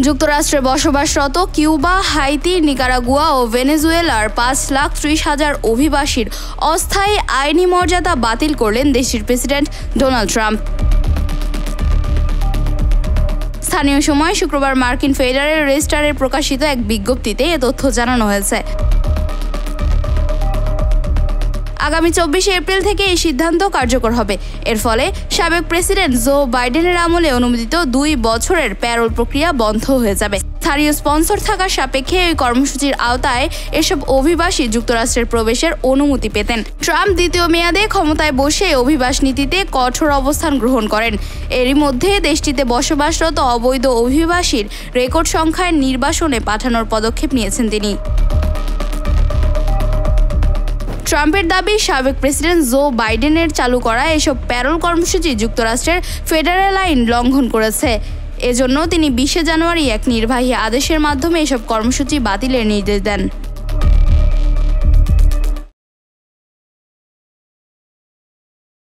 যুক্তরাষ্ট্রে বসবাসরত Cuba, Haiti, Nicaragua ও ভেনেজুয়েলার 5,30,000 অভিবাসীর অস্থায়ী আইনি মর্যাদা বাতিল করলেন দেশটির প্রেসিডেন্ট ডোনাল্ড ট্রাম্প। স্থানীয় সময় শুক্রবার মার্কিন ফেডারেল রেজিস্টারে প্রকাশিত এক বিজ্ঞপ্তিতে এ তথ্য জানানো হয়েছে। আগামী 24 এপ্রিল থেকে এই সিদ্ধান্ত কার্যকর হবে। এর ফলে সাবেক প্রেসিডেন্ট জো বাইডেনের আমলে অনুমোদিত 2 বছরের প্যারোল প্রক্রিয়া বন্ধ হয়ে যাবে। স্থানীয় স্পন্সর থাকার সাপেক্ষে এই কর্মসূচির আওতায় এসব অভিবাসী যুক্তরাষ্ট্রের প্রবেশের অনুমতি পেতেন। ট্রাম্প দ্বিতীয় মেয়াদে ক্ষমতায় বসে অভিবাস নীতিতে কঠোর অবস্থান গ্রহণ করেন। এরই মধ্যে দেশটিতে বসবাসরত অবৈধ অভিবাসীর রেকর্ড সংখ্যায় নির্বাসনে পাঠানোর পদক্ষেপ নিয়েছেন তিনি। ট্রাম্পের দাবি, সাবেক প্রেসিডেন্ট জো বাইডেনের চালু করা এসব প্যারোল কর্মসূচি যুক্তরাষ্ট্রের ফেডারেল আইন লঙ্ঘন করেছে। এজন্য তিনি 20 জানুয়ারি এক নির্বাহী আদেশের মাধ্যমে এসব কর্মসূচি বাতিলের নির্দেশ দেন।